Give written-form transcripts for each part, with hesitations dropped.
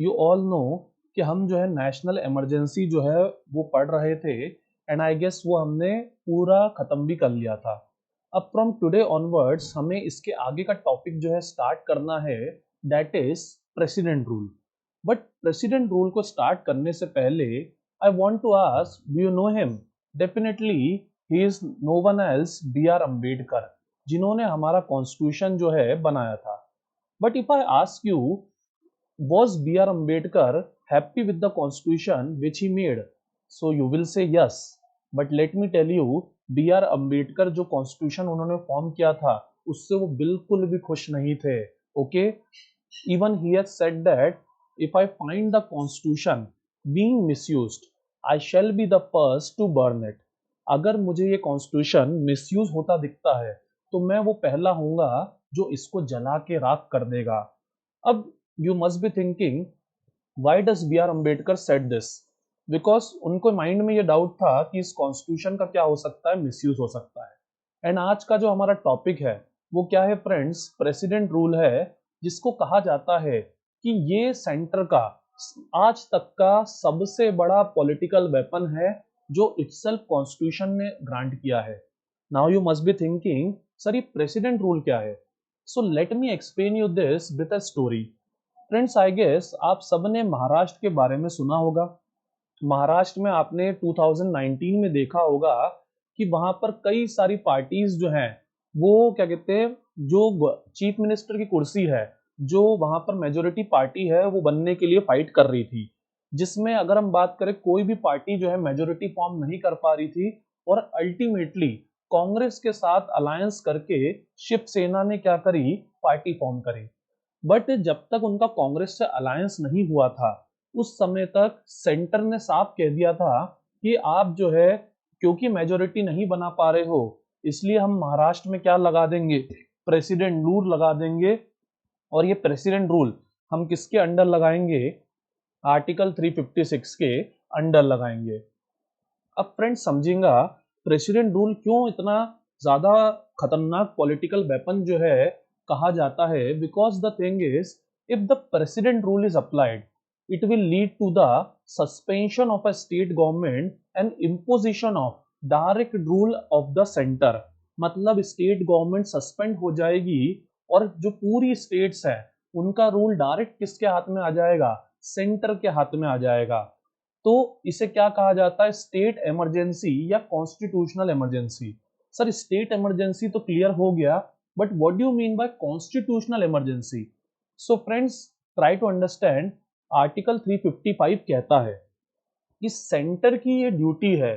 You all know कि हम जो है नेशनल इमरजेंसी जो है वो पढ़ रहे थे, एंड आई गेस वो हमने पूरा खत्म भी कर लिया था। अब फ्रॉम टुडे ऑनवर्ड्स हमें इसके आगे का टॉपिक जो है स्टार्ट करना है, that is president rule. But president rule को स्टार्ट करने से पहले I want to ask, do you know him? Definitely he is no one else B R Ambedkar, जिन्होंने हमारा कॉन्स्टिट्यूशन जो है बनाया था। But if I ask you, was B.R. Ambedkar happy with the constitution which he made? So you will say yes. But let me tell you, B.R. Ambedkar जो constitution उन्होंने form किया था उससे वो बिल्कुल भी खुश नहीं थे। Okay, even he has said that if I find the constitution being misused, I shall be the first to burn it. अगर मुझे ये कॉन्स्टिट्यूशन मिसयूज होता दिखता है तो मैं वो पहला होऊंगा जो इसको जला के राख कर देगा। अब you must be thinking, why does B.R. Ambedkar said this? Because उनको माइंड में ये डाउट था कि इस कॉन्स्टिट्यूशन का क्या हो सकता है, मिसयूज हो सकता है। एंड आज का जो हमारा टॉपिक है वो क्या है फ्रेंड्स? प्रेसिडेंट रूल है, जिसको कहा जाता है कि ये सेंटर का आज तक का सबसे बड़ा पॉलिटिकल वेपन है जो इटसेल्फ कॉन्स्टिट्यूशन ने ग्रांट किया है। Now you must be thinking, sir ये प्रेसिडेंट रूल क्या है? So let me explain you this with a story. Friends, I guess आप सबने महाराष्ट्र के बारे में सुना होगा। महाराष्ट्र में आपने 2019 में देखा होगा कि वहां पर कई सारी पार्टीज जो हैं वो क्या कहते हैं, जो चीफ मिनिस्टर की कुर्सी है, जो वहां पर मेजोरिटी पार्टी है, वो बनने के लिए फाइट कर रही थी। जिसमें अगर हम बात करें, कोई भी पार्टी जो है मेजोरिटी फॉर्म नहीं कर पा रही थी, और अल्टीमेटली कांग्रेस के साथ अलायंस करके शिवसेना ने क्या करी, पार्टी फॉर्म करी। बट जब तक उनका कांग्रेस से अलायंस नहीं हुआ था, उस समय तक सेंटर ने साफ कह दिया था कि आप जो है, क्योंकि मेजोरिटी नहीं बना पा रहे हो, इसलिए हम महाराष्ट्र में क्या लगा देंगे, प्रेसिडेंट रूल लगा देंगे। और ये प्रेसिडेंट रूल हम किसके अंडर लगाएंगे? आर्टिकल 356 के अंडर लगाएंगे। अब फ्रेंड्स समझेंगा प्रेसिडेंट रूल क्यों इतना ज्यादा खतरनाक पॉलिटिकल वेपन जो है कहा जाता है। Because the thing is, if the president rule is applied, it will lead to the suspension of a state government and imposition of direct rule of the centre. मतलब स्टेट गवर्नमेंट सस्पेंड हो जाएगी और जो पूरी states है उनका rule direct किसके हाथ में आ जाएगा? सेंटर के हाथ में आ जाएगा। तो इसे क्या कहा जाता है? स्टेट इमरजेंसी या constitutional emergency. Sir state emergency तो क्लियर हो गया, but what do you mean by constitutional emergency? So friends, try to understand. Article 355 कहता है कि सेंटर की ये ड्यूटी है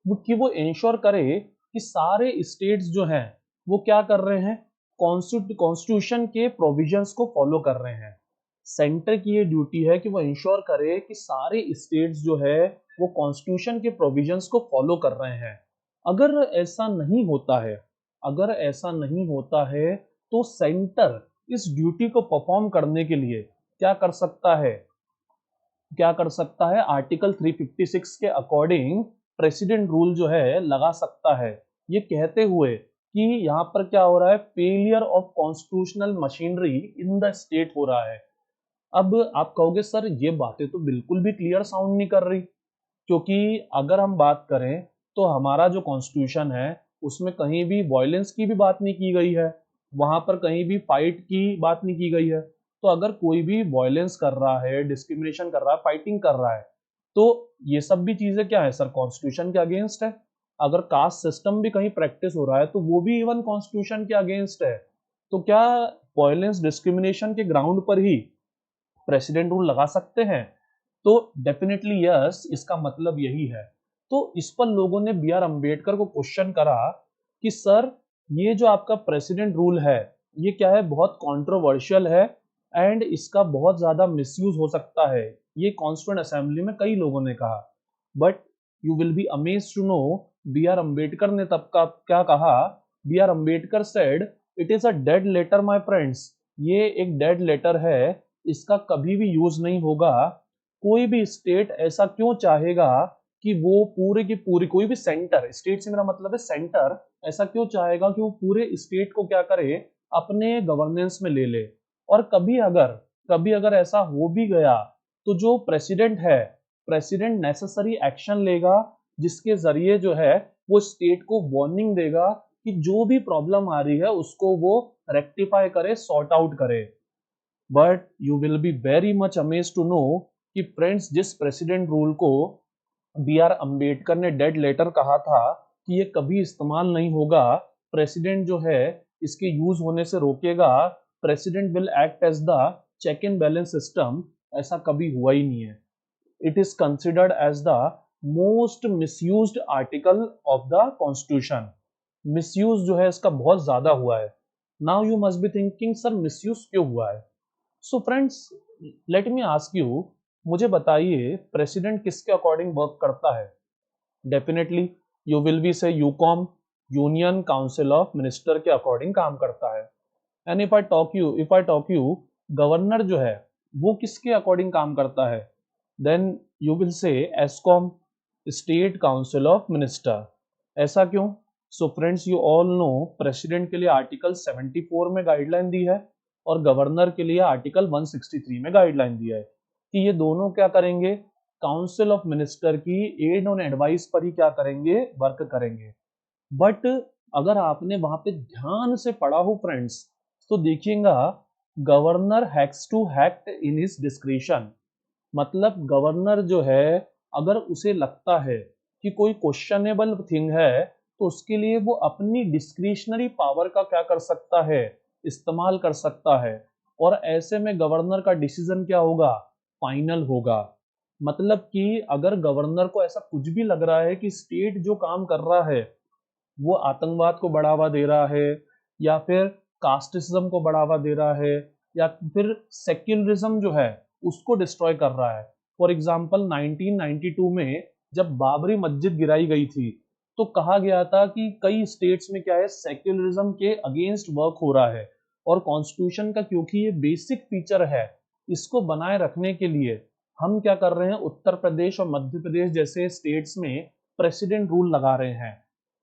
कि वो इंश्योर करे कि सारे स्टेट्स जो हैं वो क्या कर रहे हैं, कॉन्स्टिट्यूशन के प्रोविजंस को फॉलो कर रहे हैं। सेंटर की ये ड्यूटी है कि वो इंश्योर करे कि सारे स्टेट्स जो है वो कॉन्स्टिट्यूशन के प्रोविजंस को फॉलो कर रहे हैं। अगर ऐसा नहीं होता है, अगर ऐसा नहीं होता है, तो सेंटर इस ड्यूटी को परफॉर्म करने के लिए क्या कर सकता है? क्या कर सकता है? आर्टिकल 356 के अकॉर्डिंग प्रेसिडेंट रूल जो है लगा सकता है, ये कहते हुए कि यहाँ पर क्या हो रहा है, failure of constitutional machinery in the state हो रहा है। अब आप कहोगे सर ये बातें तो बिल्कुल भी क्लियर साउंड नहीं कर रही, क्योंकि अगर हम बात करें तो हमारा जो कॉन्स्टिट्यूशन है उसमें कहीं भी वायलेंस की भी बात नहीं की गई है, वहां पर कहीं भी फाइट की बात नहीं की गई है। तो अगर कोई भी वायलेंस कर रहा है, डिस्क्रिमिनेशन कर रहा है, फाइटिंग कर रहा है, तो ये सब भी चीजें क्या है सर, कॉन्स्टिट्यूशन के अगेंस्ट है। अगर कास्ट सिस्टम भी कहीं प्रैक्टिस हो रहा है तो वो भी इवन कॉन्स्टिट्यूशन के अगेंस्ट है। तो क्या वायलेंस डिस्क्रिमिनेशन के ग्राउंड पर ही प्रेसिडेंट रूल लगा सकते हैं? तो डेफिनेटली यस, इसका मतलब यही है। तो इस पर लोगों ने बी आर अम्बेडकर को क्वेश्चन करा कि सर ये जो आपका प्रेसिडेंट रूल है ये क्या है, बहुत कंट्रोवर्शियल है एंड इसका बहुत ज्यादा मिसयूज हो सकता है, ये कॉन्स्टिट्यूएंट असेंबली में कई लोगों ने कहा। But you will be amazed to know, B R Ambedkar ने तब का क्या कहा? B R Ambedkar said, it is a dead letter my friends. ये एक डेड लेटर है, इसका कभी भी यूज नहीं होगा। कोई भी स्टेट ऐसा क्यों चाहेगा कि वो पूरे की पूरी, कोई भी सेंटर, स्टेट से मेरा मतलब है सेंटर, ऐसा क्यों चाहेगा कि वो पूरे स्टेट को क्या करे, अपने गवर्नेंस में ले ले। और कभी अगर ऐसा हो भी गया तो जो प्रेसिडेंट है, प्रेसिडेंट नेसेसरी एक्शन लेगा जिसके जरिए जो है वो स्टेट को वार्निंग देगा कि जो भी प्रॉब्लम आ रही है उसको वो रेक्टिफाई करे, सॉर्ट आउट करे। But you will be very much amazed to know कि फ्रेंड्स जिस प्रेसिडेंट रूल को बी आर अम्बेडकर ने डेड लेटर कहा था कि ये कभी इस्तेमाल नहीं होगा, प्रेसिडेंट जो है इसके यूज होने से रोकेगा, president will act as the check and balance system, ऐसा कभी हुआ ही नहीं है। It is considered as the most misused article of the constitution. Misuse जो है इसका बहुत ज्यादा हुआ है। Now you must be thinking sir misuse क्यों हुआ है? So friends let me ask you, मुझे बताइए प्रेसिडेंट किसके अकॉर्डिंग वर्क करता है? डेफिनेटली यू विल बी से यूकॉम, यूनियन काउंसिल ऑफ मिनिस्टर के अकॉर्डिंग काम करता है। And if I talk you governor जो है वो किसके अकॉर्डिंग काम करता है? देन यू विल से एस्कॉम, स्टेट काउंसिल ऑफ मिनिस्टर। ऐसा क्यों? So friends you all know president के लिए आर्टिकल 74 में गाइडलाइन दी है और गवर्नर के लिए आर्टिकल 163 में गाइडलाइन दिया है कि ये दोनों क्या करेंगे, काउंसिल ऑफ मिनिस्टर की एड और एडवाइस पर ही क्या करेंगे, वर्क करेंगे। बट अगर आपने वहां पे ध्यान से पढ़ा हो फ्रेंड्स तो देखिएगा governor has to act in his discretion. मतलब गवर्नर जो है अगर उसे लगता है कि कोई क्वेश्चनेबल थिंग है तो उसके लिए वो अपनी डिस्क्रिशनरी पावर का क्या कर सकता है, इस्तेमाल कर सकता है। और ऐसे में गवर्नर का डिसीजन क्या होगा, फाइनल होगा। मतलब कि अगर गवर्नर को ऐसा कुछ भी लग रहा है कि स्टेट जो काम कर रहा है वो आतंकवाद को बढ़ावा दे रहा है या फिर कास्टिज्म को बढ़ावा दे रहा है या फिर सेक्युलरिज्म जो है उसको डिस्ट्रॉय कर रहा है। फॉर एग्जाम्पल 1992 में जब बाबरी मस्जिद गिराई गई थी तो कहा गया था कि कई स्टेट्स में क्या है, सेक्युलरिज्म के अगेंस्ट वर्क हो रहा है और कॉन्स्टिट्यूशन का क्योंकि ये बेसिक फीचर है इसको बनाए रखने के लिए हम क्या कर रहे हैं, उत्तर प्रदेश और मध्य प्रदेश जैसे स्टेट्स में प्रेसिडेंट रूल लगा रहे हैं।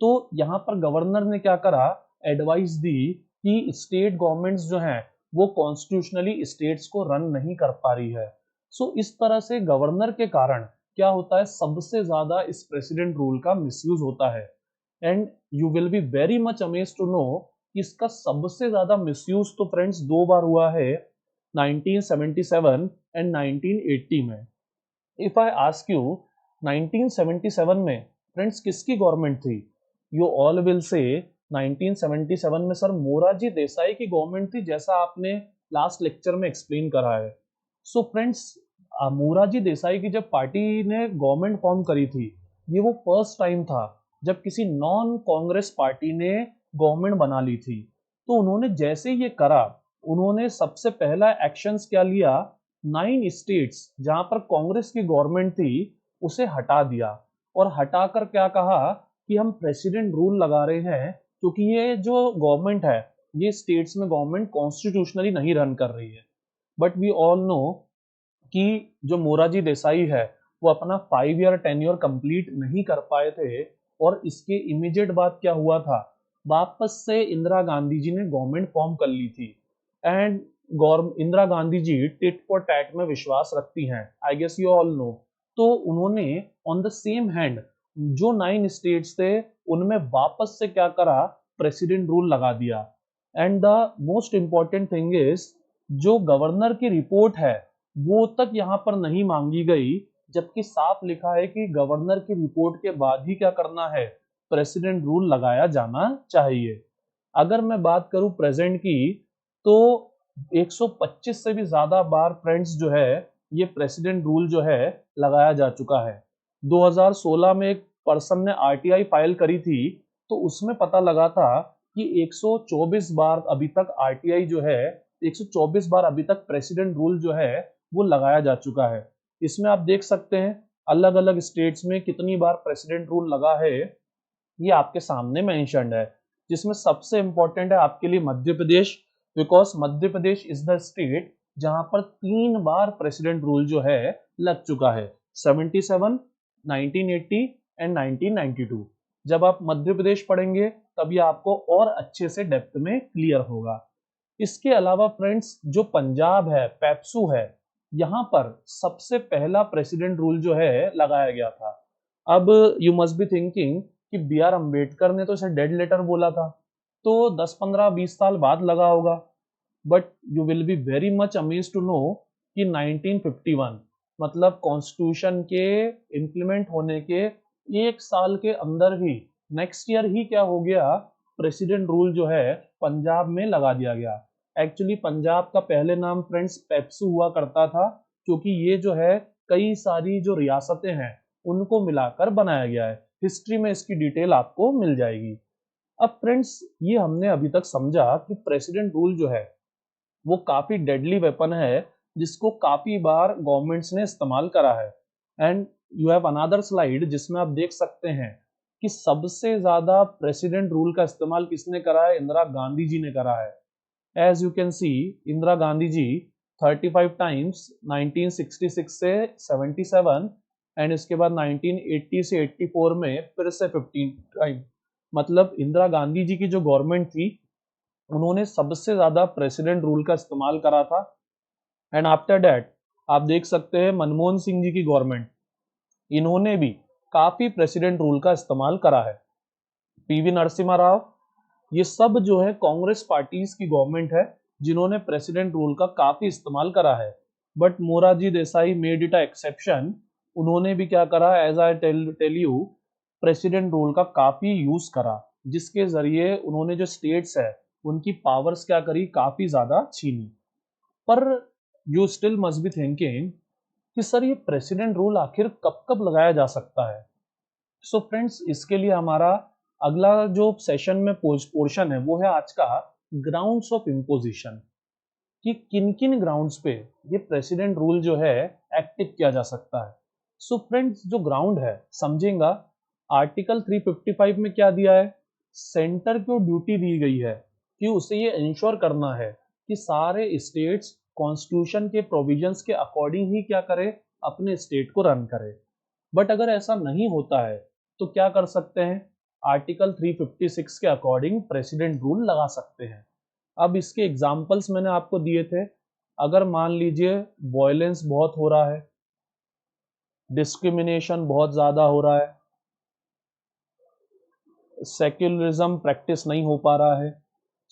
तो यहाँ पर गवर्नर ने क्या करा, एडवाइस दी कि स्टेट गवर्नमेंट्स जो हैं वो कॉन्स्टिट्यूशनली स्टेट्स को रन नहीं कर पा रही है। सो इस तरह से गवर्नर के कारण क्या होता है, सबसे ज्यादा इस प्रेसिडेंट रूल का मिसयूज होता है। And you will be very much amazed to know कि इसका सबसे ज्यादा मिसयूज तो फ्रेंड्स दो बार हुआ है, 1977 एंड 1980 में। इफ आई आस्क यू 1977 में फ्रेंड्स किसकी गवर्नमेंट थी? यू ऑल विल से 1977 में सर मोरारजी देसाई की गवर्नमेंट थी, जैसा आपने लास्ट लेक्चर में एक्सप्लेन करा है। सो फ्रेंड्स मोरारजी देसाई की जब पार्टी ने गवर्नमेंट फॉर्म करी थी ये वो फर्स्ट टाइम था जब किसी नॉन कांग्रेस पार्टी ने गवर्नमेंट बना ली थी। तो उन्होंने जैसे ये करा उन्होंने सबसे पहला एक्शंस क्या लिया, 9 स्टेट्स जहां पर कांग्रेस की गवर्नमेंट थी उसे हटा दिया और हटाकर क्या कहा कि हम प्रेसिडेंट रूल लगा रहे हैं क्योंकि ये जो गवर्नमेंट है ये स्टेट्स में गवर्नमेंट कॉन्स्टिट्यूशनली नहीं रन कर रही है। बट वी ऑल नो कि जो मोरारजी देसाई है वो अपना 5 ईयर टेन्योर कंप्लीट नहीं कर पाए थे और इसके इमीडिएट बाद क्या हुआ था, वापस से इंदिरा गांधी जी ने गवर्नमेंट फॉर्म कर ली थी। And Indira Gandhi ji tit for tat में विश्वास रखती हैं, I guess you all know. तो उन्होंने ऑन द सेम हैंड जो 9 स्टेट्स थे उनमें वापस से क्या करा, प्रेसिडेंट रूल लगा दिया। And the most important thing is जो गवर्नर की रिपोर्ट है वो तक यहाँ पर नहीं मांगी गई, जबकि साफ लिखा है कि गवर्नर की रिपोर्ट के बाद ही क्या करना है, प्रेसिडेंट रूल लगाया जाना चाहिए। अगर मैं बात करूं प्रेजेंट की तो 125 से भी ज्यादा बार फ्रेंड्स जो है ये प्रेसिडेंट रूल जो है लगाया जा चुका है। 2016 में एक पर्सन ने आरटीआई फाइल करी थी तो उसमें पता लगा था कि 124 बार अभी तक आरटीआई जो है 124 बार अभी तक प्रेसिडेंट रूल जो है वो लगाया जा चुका है। इसमें आप देख सकते हैं अलग अलग स्टेट्स में कितनी बार प्रेसिडेंट रूल लगा है, ये आपके सामने मेंशन्ड है। जिसमें सबसे इंपॉर्टेंट है आपके लिए Madhya Pradesh, because Madhya Pradesh is the state जहां पर 3 बार प्रेसिडेंट रूल जो है लग चुका है, 77, 1980 एंड 1992। जब आप मध्य प्रदेश पढ़ेंगे तभी आपको और अच्छे से डेप्थ में क्लियर होगा। इसके अलावा फ्रेंड्स जो पंजाब है, पेप्सू है, यहाँ पर सबसे पहला प्रेसिडेंट रूल जो है लगाया गया था। अब यू मस्ट बी थिंकिंग कि बी आर अम्बेडकर ने तो इसे डेड लेटर बोला था, तो 10-15-20 साल बाद लगा होगा। But you will be very much amazed to know कि 1951 मतलब कॉन्स्टिट्यूशन के इम्प्लीमेंट होने के एक साल के अंदर ही, नेक्स्ट ईयर ही क्या हो गया, प्रेसिडेंट रूल जो है पंजाब में लगा दिया गया। एक्चुअली पंजाब का पहले नाम फ्रेंड्स पेप्सू हुआ करता था, क्योंकि ये जो है कई सारी जो रियासतें हैं उनको मिलाकर बनाया गया है। हिस्ट्री में इसकी डिटेल आपको मिल जाएगी। अब फ्रेंड्स ये हमने अभी तक समझा कि प्रेसिडेंट रूल जो है वो काफी डेडली वेपन है, जिसको काफी बार गवर्नमेंट्स ने इस्तेमाल करा है। And you have another slide जिसमें आप देख सकते हैं कि सबसे ज्यादा प्रेसिडेंट रूल का इस्तेमाल किसने करा है, इंदिरा गांधी जी ने करा है। As you can see, Indira Gandhi ji 35 times 1966 से 77, एंड इसके बाद 1980 से 84 में फिर से 15 टाइम। मतलब इंदिरा गांधी जी की जो गवर्नमेंट थी उन्होंने सबसे ज्यादा प्रेसिडेंट रूल का इस्तेमाल करा था। एंड आफ्टर दैट आप देख सकते हैं मनमोहन सिंह जी की गवर्नमेंट, इन्होंने भी काफी प्रेसिडेंट रूल का इस्तेमाल करा है। पीवी नरसिम्हा राव, ये सब जो है कांग्रेस पार्टीज की गवर्नमेंट है जिन्होंने प्रेसिडेंट रूल का काफी इस्तेमाल करा है। But Morarji Desai made it a exception, उन्होंने भी क्या करा, as I tell you, president rule का काफी यूज करा, जिसके जरिए उन्होंने जो स्टेट्स है उनकी पावर्स क्या करी, काफी ज्यादा छीनी। पर you still must be thinking कि सर ये प्रेसिडेंट रूल आखिर कब कब लगाया जा सकता है। सो फ्रेंड्स इसके लिए हमारा अगला जो सेशन में पोर्शन है वो है आज का ग्राउंड्स ऑफ इम्पोजिशन, कि किन किन ग्राउंड्स पे ये प्रेसिडेंट रूल जो है एक्टिव किया जा सकता है। सो फ्रेंड्स जो ग्राउंड है समझेगा, आर्टिकल 355 में क्या दिया है, सेंटर को ड्यूटी दी गई है कि उसे ये इंश्योर करना है कि सारे स्टेट्स कॉन्स्टिट्यूशन के प्रोविजंस के अकॉर्डिंग ही क्या करे, अपने स्टेट को रन करे। बट अगर ऐसा नहीं होता है तो क्या कर सकते हैं, आर्टिकल 356 के अकॉर्डिंग प्रेसिडेंट रूल लगा सकते हैं। अब इसके एग्जाम्पल्स मैंने आपको दिए थे। अगर मान लीजिए वायलेंस बहुत हो रहा है, डिस्क्रिमिनेशन बहुत ज्यादा हो रहा है, सेक्युलरिज्म प्रैक्टिस नहीं हो पा रहा है,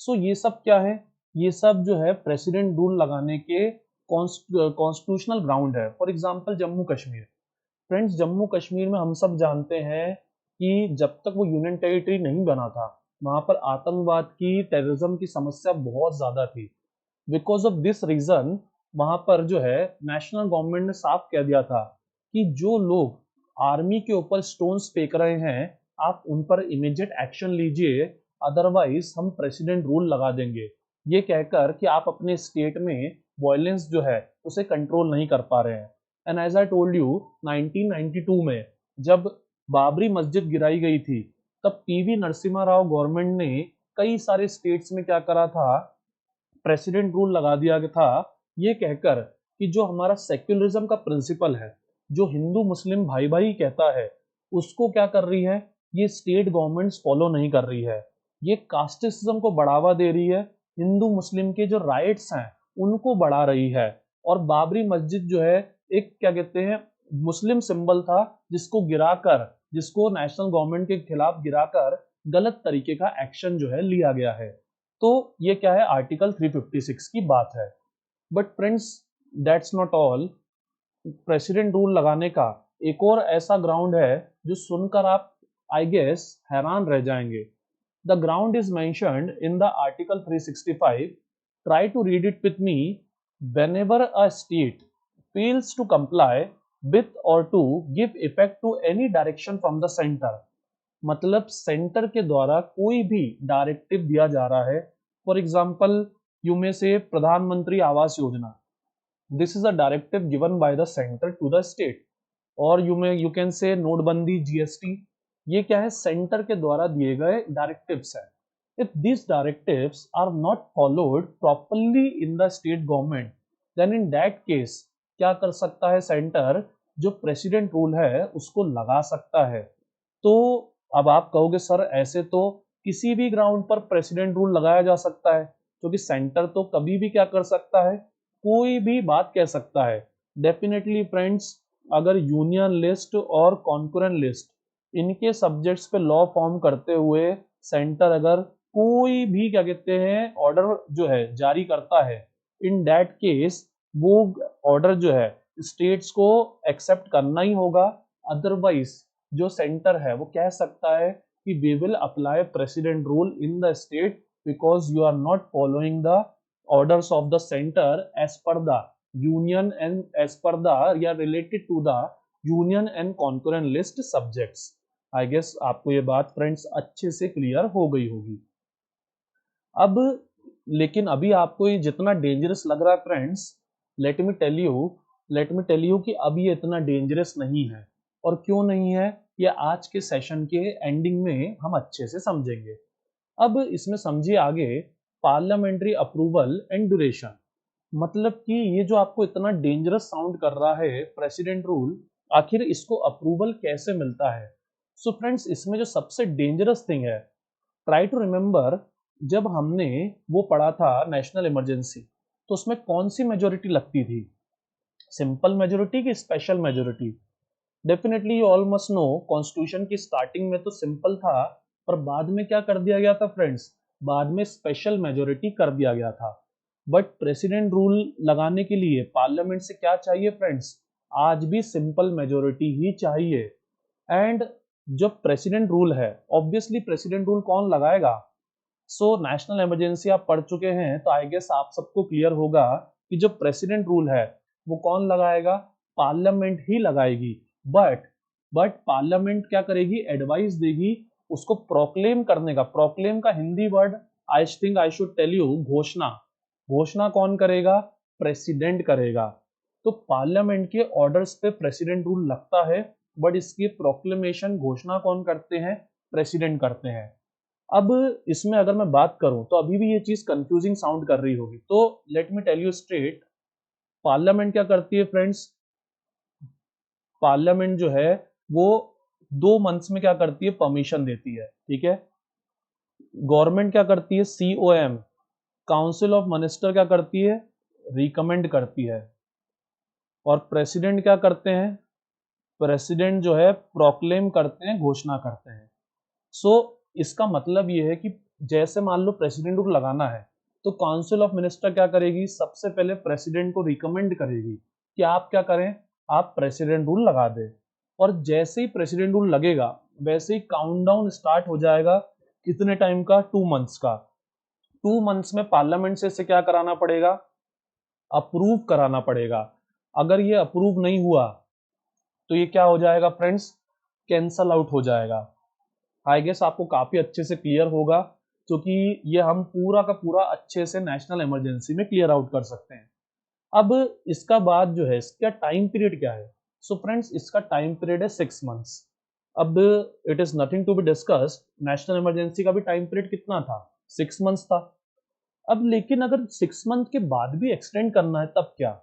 सो ये सब क्या है, ये सब जो है प्रेसिडेंट रूल लगाने के कॉन्स्टिट्यूशनल ग्राउंड है। For example Jammu Kashmir, friends Jammu Kashmir में हम सब जानते हैं कि जब तक वो यूनियन टेरिटरी नहीं बना था वहां पर आतंकवाद की, टेररिज्म की समस्या बहुत ज्यादा थी। बिकॉज ऑफ दिस रीजन वहां पर जो है नेशनल गवर्नमेंट ने साफ कह दिया था कि जो लोग आर्मी के ऊपर स्टोन्स फेंक रहे हैं आप उन पर इमीडिएट एक्शन लीजिए, अदरवाइज हम प्रेसिडेंट रूल लगा देंगे। ये कहकर कि आप अपने स्टेट में वायलेंस जो है उसे कंट्रोल नहीं कर पा रहे हैं। And as I told you 1992 में जब बाबरी मस्जिद गिराई गई थी तब पीवी नरसिम्हा राव गवर्नमेंट ने कई सारे स्टेट्स में क्या करा था, प्रेसिडेंट रूल लगा दिया था, ये कहकर कि जो हमारा सेक्युलरिज्म का प्रिंसिपल है, जो हिंदू मुस्लिम भाई भाई कहता है, उसको क्या कर रही है, ये स्टेट गवर्नमेंट्स फॉलो नहीं कर रही है। ये कास्टिज्म को बढ़ावा दे रही है, हिंदू मुस्लिम के जो राइट्स हैं उनको बढ़ा रही है। और बाबरी मस्जिद जो है एक क्या कहते हैं मुस्लिम सिंबल था, जिसको गिराकर, जिसको नेशनल गवर्नमेंट के खिलाफ गिराकर गलत तरीके का एक्शन जो है लिया गया है। तो ये क्या है, आर्टिकल 356 की बात है। But friends that's not all, president rule लगाने का एक और ऐसा ग्राउंड है जो सुनकर आप आई गेस हैरान रह जाएंगे। The ground is mentioned in the article 365, try to read it with me, whenever a state fails to comply with or to give effect to any direction from the center, मतलब centre के द्वारा कोई भी directive दिया जा रहा है। For example you में से प्रधानमंत्री आवास योजना, this is a directive given by the centre to the state. और यू कैन से नोटबंदी, जीएसटी, ये क्या है, सेंटर के द्वारा दिए गए डायरेक्टिव्स है। If these directives are not followed properly in the state government, then in that case क्या कर सकता है सेंटर, जो प्रेसिडेंट रूल है उसको लगा सकता है। तो अब आप कहोगे सर ऐसे तो किसी भी ग्राउंड पर प्रेसिडेंट रूल लगाया जा सकता है, क्योंकि सेंटर तो कभी भी क्या कर सकता है, कोई भी बात कह सकता है। डेफिनेटली फ्रेंड्स, अगर यूनियन लिस्ट और कॉन्करेंट लिस्ट इनके सब्जेक्ट्स पे लॉ फॉर्म करते हुए सेंटर अगर कोई भी क्या कहते हैं ऑर्डर जो है जारी करता है, इन दैट केस वो ऑर्डर जो है स्टेट्स को एक्सेप्ट करना ही होगा। अदरवाइज जो सेंटर है वो कह सकता है कि we will apply president rule in the state because you are not following the orders of the center as per the union and as per the या related to the union and concurrent list subjects। I guess आपको ये बात friends अच्छे से clear हो गई होगी। अब लेकिन अभी आपको ये जितना डेंजरस लग रहा है friends, let me tell you कि अब ये इतना डेंजरस नहीं है। और क्यों नहीं है, ये आज के सेशन के एंडिंग में हम अच्छे से समझेंगे। अब इसमें समझिए आगे पार्लियामेंट्री अप्रूवल एंड ड्यूरेशन। मतलब कि ये जो आपको इतना डेंजरस साउंड कर रहा है प्रेसिडेंट रूल, आखिर इसको अप्रूवल कैसे मिलता है। सो फ्रेंड्स, इसमें जो सबसे डेंजरस थिंग है, ट्राई टू रिमेंबर, जब हमने वो पढ़ा था नेशनल इमरजेंसी, तो उसमें कौन सी मेजोरिटी लगती थी, सिंपल मेजोरिटी की special majority. Definitely you all must know, constitution की स्टार्टिंग में तो सिंपल था, पर बाद में क्या कर दिया गया था फ्रेंड्स, बाद में स्पेशल मेजोरिटी कर दिया गया था। बट प्रेसिडेंट रूल लगाने के लिए पार्लियामेंट से क्या चाहिए फ्रेंड्स, आज भी सिंपल मेजोरिटी ही चाहिए। एंड जो प्रेसिडेंट रूल है, ऑब्वियसली प्रेसिडेंट रूल कौन लगाएगा। सो नेशनल इमरजेंसी आप पढ़ चुके हैं तो आई गेस आप सबको क्लियर होगा कि जो प्रेसिडेंट रूल है वो कौन लगाएगा, पार्लियामेंट ही लगाएगी। बट पार्लियामेंट क्या करेगी, एडवाइस देगी उसको प्रोक्लेम करने का। प्रोक्लेम का Hindi word I think I should tell you, घोषणा। घोषणा कौन करेगा, प्रेसिडेंट करेगा। तो पार्लियामेंट के ऑर्डर्स पे प्रेसिडेंट रूल लगता है, बट इसकी प्रोक्लेमेशन, घोषणा कौन करते हैं, प्रेसिडेंट करते हैं। अब इसमें अगर मैं बात करूं तो अभी भी ये चीज कंफ्यूजिंग साउंड कर रही होगी, तो let me tell you straight. Parliament क्या करती है फ्रेंड्स, पार्लियामेंट जो है वो 2 मंथ्स में क्या करती है, परमिशन देती है, ठीक है। गवर्नमेंट क्या करती है, COM, काउंसिल ऑफ मिनिस्टर क्या करती है, रिकमेंड करती है। और प्रेसिडेंट क्या करते हैं, प्रेसिडेंट जो है प्रोक्लेम करते हैं, घोषणा करते हैं। सो इसका मतलब ये है कि जैसे मान लो प्रेसिडेंट रूल लगाना है, तो काउंसिल ऑफ मिनिस्टर क्या करेगी, सबसे पहले प्रेसिडेंट को रिकमेंड करेगी कि आप क्या करें, आप प्रेसिडेंट रूल लगा दें। और जैसे ही प्रेसिडेंट रूल लगेगा वैसे ही काउंटडाउन स्टार्ट हो जाएगा, कितने टाइम का, 2 मंथ्स का। 2 मंथ्स में पार्लियामेंट से इसे क्या कराना पड़ेगा, अप्रूव कराना पड़ेगा। अगर ये अप्रूव नहीं हुआ तो ये क्या हो जाएगा फ्रेंड्स, कैंसल आउट हो जाएगा। आई गेस आपको काफी अच्छे से क्लियर होगा, क्योंकि ये हम पूरा का पूरा अच्छे से नेशनल इमरजेंसी में क्लियर आउट कर सकते हैं। अब इसका बाद जो है, इसका टाइम पीरियड क्या है। सो फ्रेंड्स, इसका टाइम पीरियड है 6 मंथ्स। अब it is nothing to be discussed, national emergency का भी टाइम पीरियड कितना था, 6 मंथ्स था। अब लेकिन अगर 6 मंथ के बाद भी एक्सटेंड करना है तब क्या।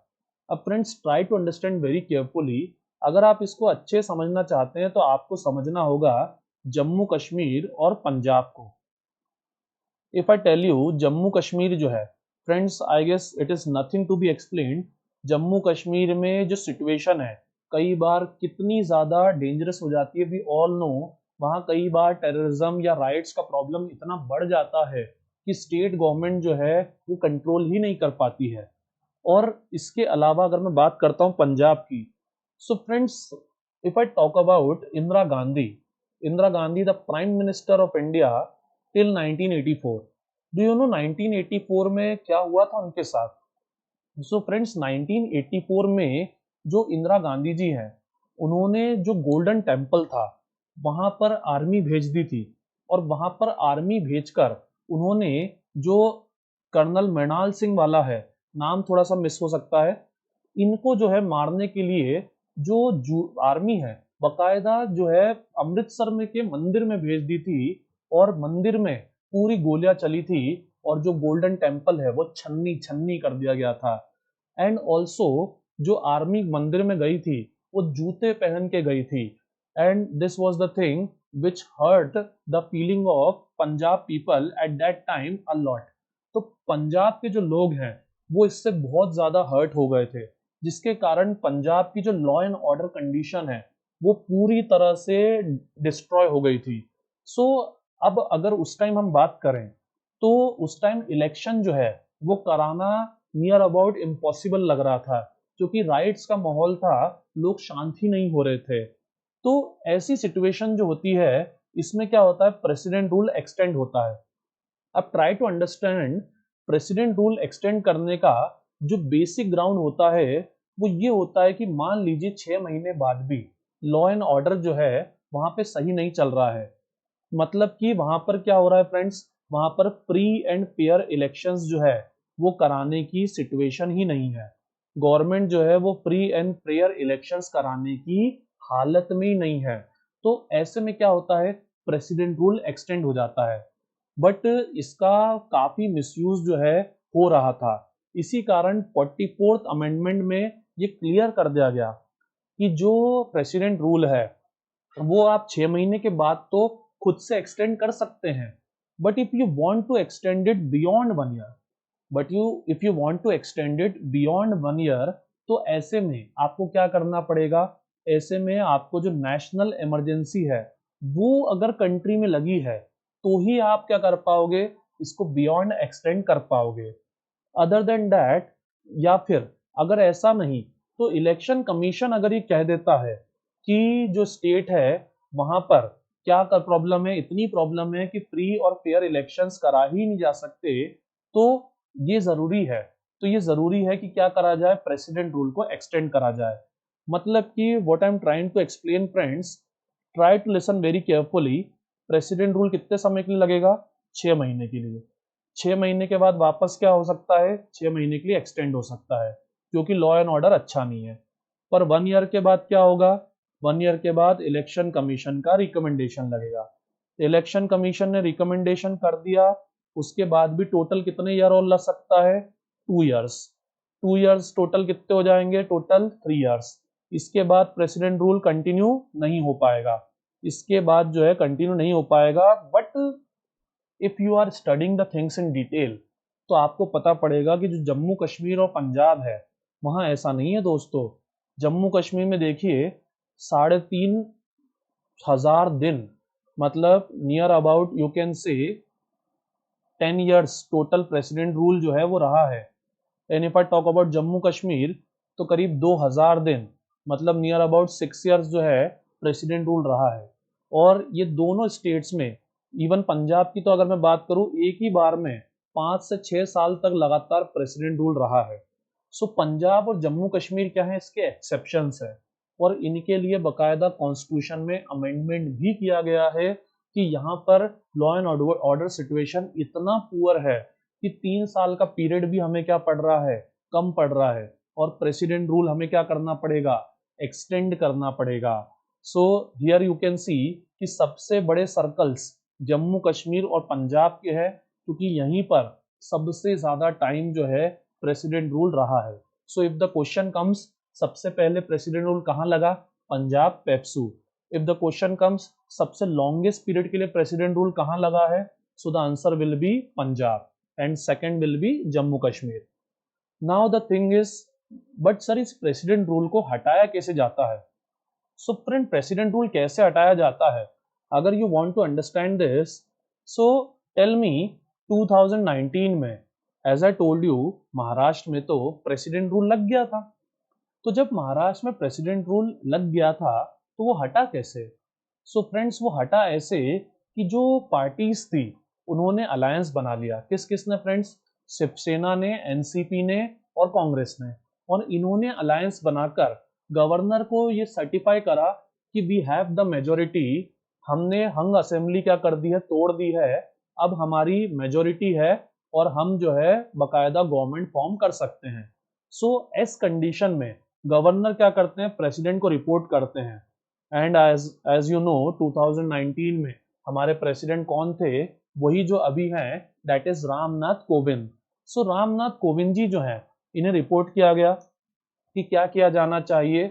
अब friends, try to understand very carefully. अगर आप इसको अच्छे समझना चाहते हैं तो आपको समझना होगा जम्मू कश्मीर और पंजाब को। If I tell you Jammu Kashmir जो है friends, I guess it is nothing to be explained. Jammu Kashmir में जो सिचुएशन है कई बार कितनी ज्यादा डेंजरस हो जाती है, वी ऑल नो। वहाँ कई बार टेररिज्म या राइट्स का प्रॉब्लम इतना बढ़ जाता है कि स्टेट गवर्नमेंट जो है वो कंट्रोल ही नहीं कर पाती है। और इसके अलावा अगर मैं बात करता हूँ पंजाब की, so friends, if I talk about Indira Gandhi, Indira Gandhi the prime minister of India till 1984। Do you no 1984 में क्या हुआ था उनके साथ। सो फ्रेंड्स, 1984 में जो इंदिरा गांधी जी हैं, उन्होंने जो गोल्डन टेम्पल था वहां पर आर्मी भेज दी थी। और वहां पर आर्मी भेजकर उन्होंने जो कर्नल मृणाल सिंह वाला है, नाम थोड़ा सा मिस हो सकता है, इनको जो है मारने के लिए जो आर्मी है बकायदा जो है अमृतसर में के मंदिर में भेज दी थी। और मंदिर में पूरी गोलियां चली थी और जो गोल्डन टेम्पल है वो छन्नी छन्नी कर दिया गया था। एंड ऑल्सो जो आर्मी मंदिर में गई थी वो जूते पहन के गई थी। And this was the thing which hurt the feeling of Punjab people at that time a lot. तो पंजाब के जो लोग हैं वो इससे बहुत ज्यादा हर्ट हो गए थे। जिसके कारण पंजाब की जो लॉ एंड ऑर्डर कंडीशन है वो पूरी तरह से डिस्ट्रॉय हो गई थी। सो अब अगर उस टाइम हम बात करें तो उस टाइम इलेक्शन जो है वो कराना नियर अबाउट इम्पॉसिबल लग रहा था, क्योंकि राइट्स का माहौल था, लोग शांति नहीं हो रहे थे। तो ऐसी सिचुएशन जो होती है इसमें क्या होता है, प्रेसिडेंट रूल एक्सटेंड होता है। अब try to understand president rule extend करने का जो बेसिक ग्राउंड होता है वो ये होता है कि मान लीजिए 6 महीने बाद भी लॉ एंड ऑर्डर जो है वहां पे सही नहीं चल रहा है। मतलब कि वहां पर क्या हो रहा है फ्रेंड्स, वहां पर फ्री एंड फेयर इलेक्शंस जो है वो कराने की सिचुएशन ही नहीं है। गवर्नमेंट जो है वो फ्री एंड फेयर इलेक्शंस कराने की हालत में ही नहीं है। तो ऐसे में क्या होता है, प्रेसिडेंट रूल एक्सटेंड हो जाता है। बट इसका काफी मिसयूज जो है हो रहा था। इसी कारण 44th अमेंडमेंट में ये क्लियर कर दिया गया कि जो प्रेसिडेंट रूल है वो आप 6 महीने के बाद तो खुद से एक्सटेंड कर सकते हैं, but if you want to extend it beyond 1 year, but you if you want to extend it beyond 1 year, तो ऐसे में आपको क्या करना पड़ेगा, ऐसे में आपको जो नेशनल इमरजेंसी है वो अगर कंट्री में लगी है तो ही आप क्या कर पाओगे, इसको बियॉन्ड एक्सटेंड कर पाओगे। अदर देन दैट, या फिर अगर ऐसा नहीं तो इलेक्शन कमीशन अगर ये कह देता है कि जो स्टेट है वहां पर क्या कर प्रॉब्लम है, इतनी प्रॉब्लम है कि फ्री और फेयर इलेक्शंस करा ही नहीं जा सकते, तो ये जरूरी है, तो ये जरूरी है कि क्या करा जाए, प्रेसिडेंट रूल को एक्सटेंड करा जाए। मतलब कि what I am trying to explain friends, try to listen very carefully. President rule कितने समय के लिए लगेगा, 6 महीने के लिए। 6 महीने के बाद वापस क्या हो सकता है, 6 महीने के लिए एक्सटेंड हो सकता है, क्योंकि लॉ एंड ऑर्डर अच्छा नहीं है। पर 1 ईयर के बाद क्या होगा, 1 ईयर के बाद इलेक्शन कमीशन का रिकमेंडेशन लगेगा। इलेक्शन कमीशन ने रिकमेंडेशन कर दिया, उसके बाद भी टोटल कितने ईयर और लग सकता है, 2 ईयर्स। 2 ईयर्स टोटल कितने हो जाएंगे, टोटल 3 ईयर्स। इसके बाद प्रेसिडेंट रूल कंटिन्यू नहीं हो पाएगा, इसके बाद जो है कंटिन्यू नहीं हो पाएगा। But if you are studying the things in detail तो आपको पता पड़ेगा कि जो जम्मू कश्मीर और पंजाब है वहां ऐसा नहीं है दोस्तों। जम्मू कश्मीर में देखिए 3,500 दिन, मतलब नियर अबाउट यू कैन से 10 ईयर्स टोटल प्रेसिडेंट रूल जो है वो रहा है। And if I talk about Jammu Kashmir तो करीब 2,000 दिन, मतलब नियर अबाउट 6 ईयर्स जो है प्रेसिडेंट रूल रहा है। और ये दोनों स्टेट्स में, इवन पंजाब की तो अगर मैं बात करूं, एक ही बार में 5 से 6 साल तक लगातार प्रेसिडेंट रूल रहा है। सो पंजाब और जम्मू कश्मीर क्या है, इसके एक्सेप्शंस है, और इनके लिए बकायदा कॉन्स्टिट्यूशन में अमेंडमेंट भी किया गया है कि यहाँ पर लॉ एंड ऑर्डर सिचुएशन इतना पुअर है कि 3 साल का पीरियड भी हमें क्या पड़ रहा है, कम पड़ रहा है, और प्रेसिडेंट रूल हमें क्या करना पड़ेगा, एक्सटेंड करना पड़ेगा। सो हियर यू कैन सी कि सबसे बड़े सर्कल्स जम्मू कश्मीर और पंजाब के हैं, क्योंकि यहीं पर सबसे ज्यादा टाइम जो है प्रेसिडेंट रूल रहा है। So if the question comes, सबसे पहले प्रेसिडेंट रूल कहाँ लगा, Punjab PEPSU. If the question comes सबसे लॉन्गेस्ट पीरियड के लिए प्रेसिडेंट रूल कहाँ लगा है, so the answer will be Punjab and second will be Jammu Kashmir. Now the thing is, but sir इस प्रेसिडेंट रूल को हटाया कैसे जाता है। सो फ्रेंड, प्रेसिडेंट रूल कैसे हटाया जाता है, अगर you want to understand this, so tell me 2019 में, as I told you, Maharashtra में तो प्रेसिडेंट रूल लग गया था। तो जब महाराष्ट्र में प्रेसिडेंट रूल लग गया था तो वो हटा कैसे। सो फ्रेंड्स, वो हटा ऐसे कि जो पार्टीज थी उन्होंने अलायंस बना लिया। किस किसने फ्रेंड्स, शिवसेना ने, एनसीपी ने और कांग्रेस ने, और इन्होंने अलायंस बनाकर गवर्नर को ये सर्टिफाई करा कि वी हैव द मेजोरिटी, हमने हंग असेंबली क्या कर दी है, तोड़ दी है, अब हमारी मेजोरिटी है और हम जो है बकायदा गवर्नमेंट फॉर्म कर सकते हैं। सो इस कंडीशन में गवर्नर क्या करते हैं, प्रेसिडेंट को रिपोर्ट करते हैं। And as as you know 2019 में हमारे प्रेसिडेंट कौन थे, वही जो अभी हैं, दैट इज रामनाथ कोविंद। सो रामनाथ कोविंद जी जो हैं, इन्हें रिपोर्ट किया गया कि क्या किया जाना चाहिए,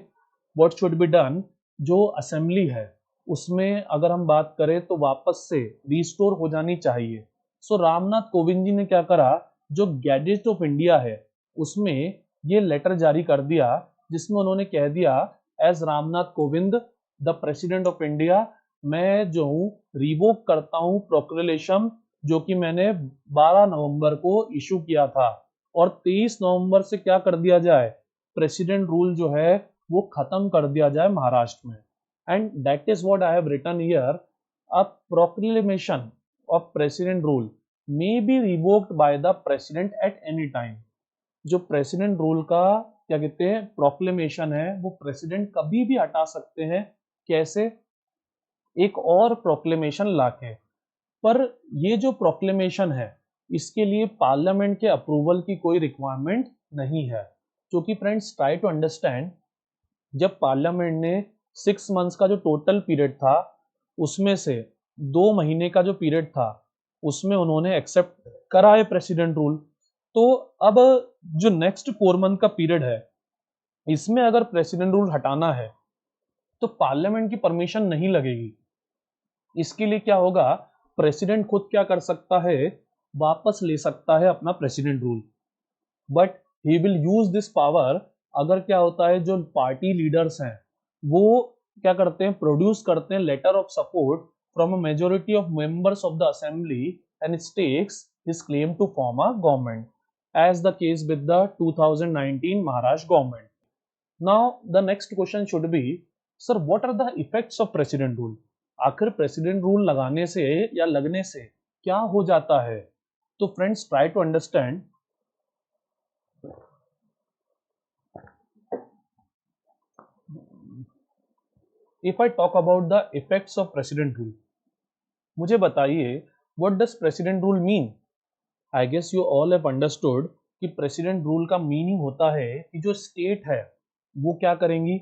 व्हाट शुड बी डन। जो असेंबली है उसमें अगर हम बात करें तो वापस से रिस्टोर हो जानी चाहिए। सो रामनाथ कोविंद जी ने क्या करा, जो गैजेट ऑफ इंडिया है उसमें ये लेटर जारी कर दिया जिसमें उन्होंने कह दिया, as Ramnath Kovind the president of India, मैं जो हूँ रिवोक करता हूँ प्रोक्लेमेशन जो कि मैंने 12 नवंबर को इशू किया था, और 23 नवंबर से क्या कर दिया जाए, प्रेसिडेंट रूल जो है वो खत्म कर दिया जाए महाराष्ट्र में। And that is what I have written here, a proclamation of president rule may be revoked by the president at any time. जो प्रेसिडेंट रूल का क्या कहते हैं प्रोक्लेमेशन है, वो प्रेसिडेंट कभी भी हटा सकते हैं। कैसे? एक और प्रोक्लेमेशन लाके। पर ये जो प्रोक्लेमेशन है इसके लिए पार्लियामेंट के अप्रूवल की कोई रिक्वायरमेंट नहीं है, क्योंकि फ्रेंड्स ट्राई टू अंडरस्टैंड, जब पार्लियामेंट ने 6 मंथ्स का जो टोटल पीरियड था उसमें से 2 महीने का जो पीरियड था उसमें उन्होंने एक्सेप्ट करा है प्रेसिडेंट रूल। तो अब जो नेक्स्ट 4 मंथ का पीरियड है इसमें अगर प्रेसिडेंट रूल हटाना है तो पार्लियामेंट की परमिशन नहीं लगेगी। इसके लिए क्या होगा, प्रेसिडेंट खुद क्या कर सकता है, वापस ले सकता है अपना president rule, but he will use this power अगर क्या होता है, जो पार्टी लीडर्स हैं वो क्या करते हैं, प्रोड्यूस करते हैं letter of support from a majority of members of the assembly and stakes his claim to form a government, as the case with the 2019 Maharashtra government. Now the next question should be, sir what are the effects of president rule? आखिर president rule लगाने से या लगने से क्या हो जाता है? तो friends try to understand. If I talk about the effects of president rule, मुझे बताइए what does president rule mean? I guess you all have understood कि प्रेसिडेंट रूल का मीनिंग होता है कि जो स्टेट है वो क्या करेंगी,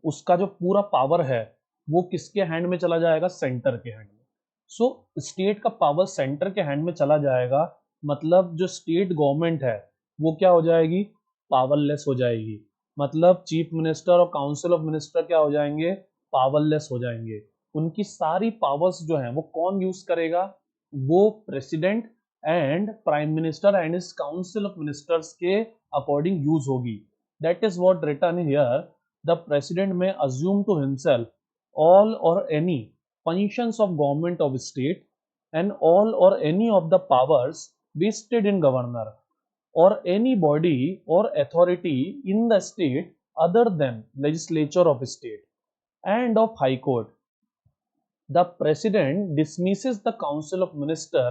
उसका जो पूरा पावर है वो किसके हैंड में चला जाएगा, सेंटर के हैंड में। सो स्टेट का पावर सेंटर के हैंड में चला जाएगा, मतलब जो स्टेट गवर्नमेंट है वो क्या हो जाएगी, पावरलेस हो जाएगी। मतलब चीफ मिनिस्टर और काउंसिल ऑफ मिनिस्टर क्या हो जाएंगे, पावरलेस हो जाएंगे। उनकी सारी पावर्स जो हैं वो कौन यूज करेगा, वो president and prime minister and इस काउंसिल ऑफ मिनिस्टर्स के अकॉर्डिंग यूज होगी। That is what written here, the president may assume to himself all or any functions of government of state and all or any of the powers vested in governor or any body or authority in the state other than legislature of state and of high court. The president dismisses the council of minister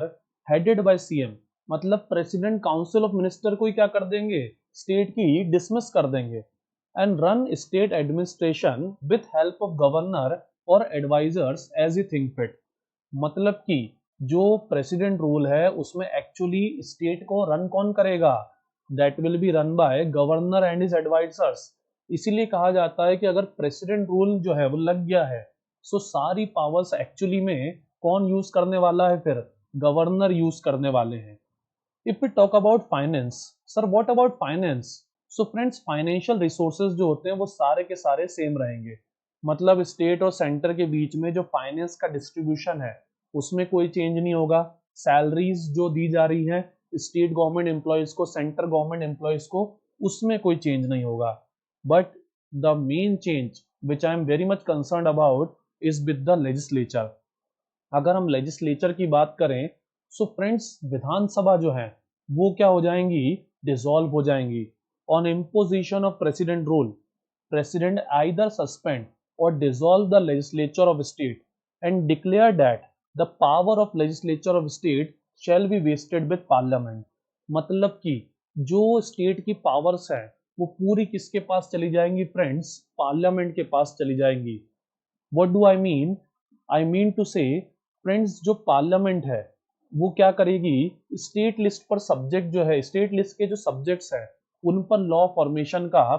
headed by CM। मतलब president council of minister को ही क्या कर देंगे, state की dismiss कर देंगे, and run state administration with help of governor और advisers as he think fit. मतलब कि जो प्रेसिडेंट रूल है उसमें एक्चुअली स्टेट को रन कौन करेगा, that will be run by governor and his advisers. इसीलिए कहा जाता है कि अगर प्रेसिडेंट रूल जो है वो लग गया है सो सारी पावर्स एक्चुअली में कौन यूज करने वाला है, फिर गवर्नर यूज करने वाले हैं। If we talk about finance, sir what about finance? So friends financial resources जो होते हैं वो सारे के सारे सेम रहेंगे। मतलब स्टेट और सेंटर के बीच में जो फाइनेंस का डिस्ट्रीब्यूशन है उसमें कोई चेंज नहीं होगा। सैलरीज जो दी जा रही है स्टेट गवर्नमेंट एम्प्लॉयज को, सेंटर गवर्नमेंट एम्प्लॉयज को, उसमें कोई चेंज नहीं होगा। But the main change which I am very much concern about is with the legislature. अगर हम लेजिस्लेचर की बात करें सो फ्रेंड्स विधानसभा जो है वो क्या हो जाएंगी, डिसॉल्व हो जाएंगी। On imposition of president rule, president either suspend or dissolve the legislature of state and declare that the power of legislature of state shall be vested with parliament. मतलब कि जो स्टेट की पावर्स है वो पूरी किसके पास चली जाएंगी फ्रेंड्स, पार्लियामेंट के पास चली जाएंगी। What do I mean? I mean to say friends जो पार्लियामेंट है वो क्या करेगी, स्टेट लिस्ट पर सब्जेक्ट जो है, स्टेट लिस्ट के जो सब्जेक्ट्स हैं उन पर लॉ फॉर्मेशन का